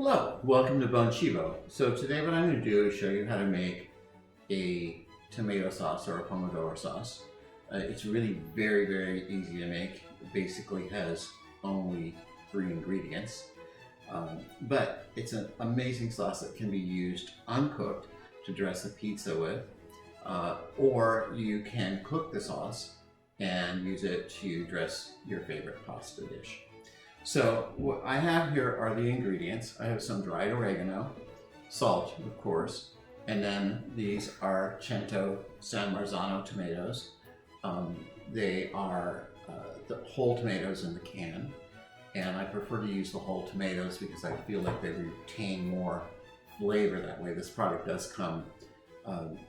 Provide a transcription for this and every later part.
Hello, welcome to Bon Chivo. So today what I'm going to do is show you how to make a tomato sauce or a Pomodoro sauce. It's really very easy to make. It basically has only 3 ingredients. But it's an amazing sauce that can be used uncooked to dress a pizza with. Or you can cook the sauce and use it to dress your favorite pasta dish. So what I have here are the ingredients. I have some dried oregano, salt, of course, and then these are Cento San Marzano tomatoes. They are the whole tomatoes in the can, and I prefer to use the whole tomatoes because I feel like they retain more flavor that way. This product does come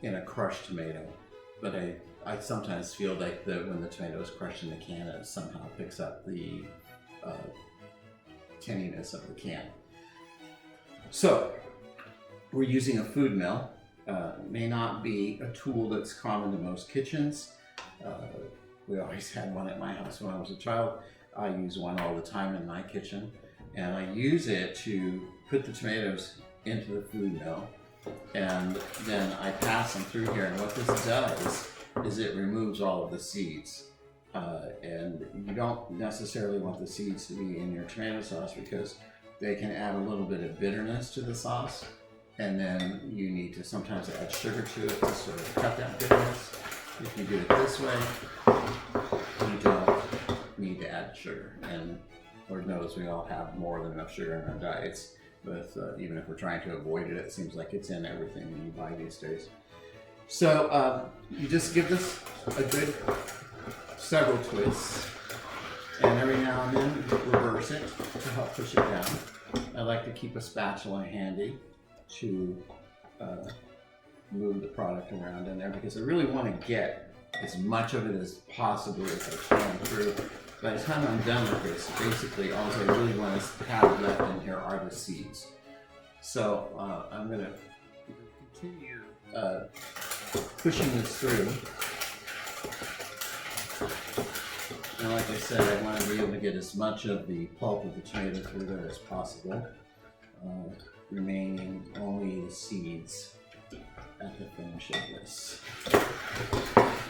in a crushed tomato, but I sometimes feel like when the tomato is crushed in the can, it somehow picks up the tinniness of the can. So we're using a food mill. May not be a tool that's common in most kitchens. We always had one at my house when I was a child. I use one all the time in my kitchen, and I use it to put the tomatoes into the food mill, and then I pass them through here, and what this does is it removes all of the seeds. And you don't necessarily want the seeds to be in your tomato sauce because they can add a little bit of bitterness to the sauce, and then you need to sometimes add sugar to it to sort of cut that bitterness. If you do it this way, you don't need to add sugar, and Lord knows we all have more than enough sugar in our diets, but even if we're trying to avoid it, it seems like it's in everything you buy these days. So you just give this a good several twists, and every now and then reverse it to help push it down. I like to keep a spatula handy to move the product around in there because I really want to get as much of it as possible as I can through. By the time I'm done with this, basically all I really want to have left in here are the seeds. So I'm going to continue pushing this through. And like I said, I want to be able to get as much of the pulp of the tomato through there as possible, remaining only the seeds at the finish of this.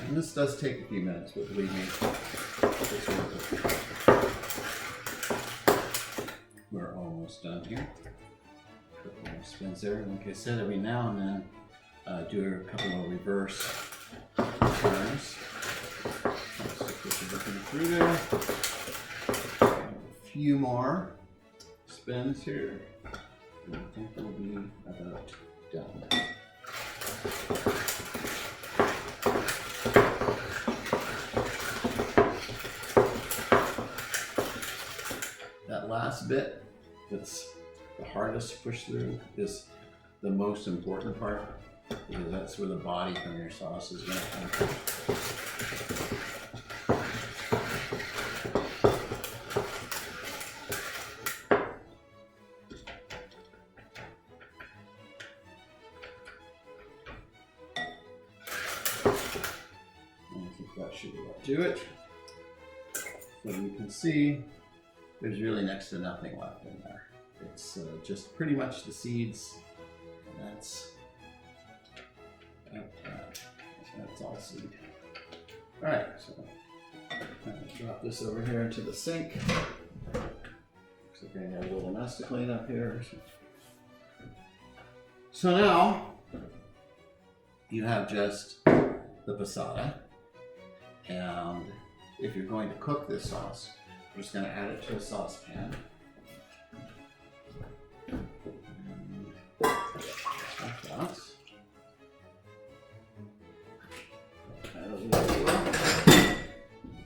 And this does take a few minutes, but believe me, it's worth it. We're almost done here. Couple more spins there. Like I said, every now and then, do a couple of reverse turns. Through there. A few more spins here. And I think we'll be about done. That last bit that's the hardest to push through is the most important part because that's where the body from your sauce is going to come from. That should do it. So you can see there's really next to nothing left in there. It's just pretty much the seeds, and that's all seed. All right, so I'm going to drop this over here into the sink. Looks like I have a little mess to clean up here. So now you have just the passata. And if you're going to cook this sauce, we're just going to add it to a saucepan. Like that.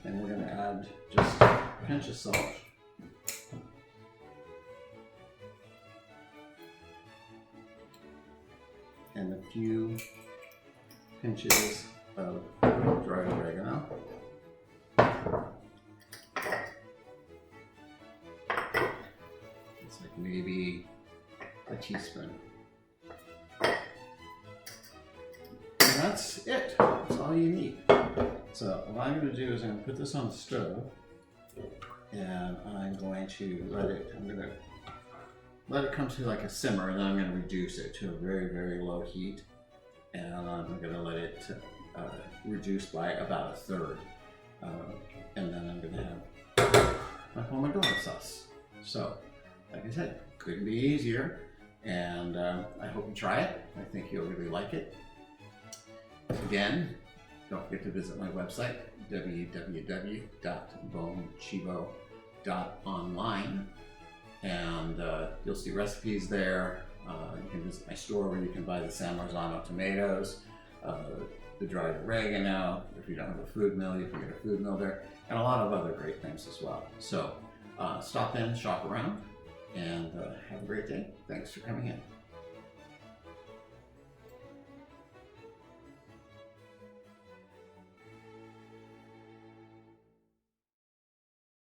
And we're going to add just a pinch of salt. And a few pinches of dried oregano. It's like maybe a teaspoon. And that's it. That's all you need. So what I'm going to do is I'm going to put this on the stove, and I'm going to let it. I'm going to let it come to like a simmer, and then I'm going to reduce it to a very, very low heat. And I'm going to let it reduce by about 1/3. And then I'm going to have my Pomodoro sauce. So, like I said, couldn't be easier. And I hope you try it. I think you'll really like it. Again, don't forget to visit my website, www.bonechibo.online. And you'll see recipes there. You can visit my store where you can buy the San Marzano tomatoes, the dried oregano. If you don't have a food mill, you can get a food mill there, and a lot of other great things as well. So stop in, shop around, and have a great day. Thanks for coming in.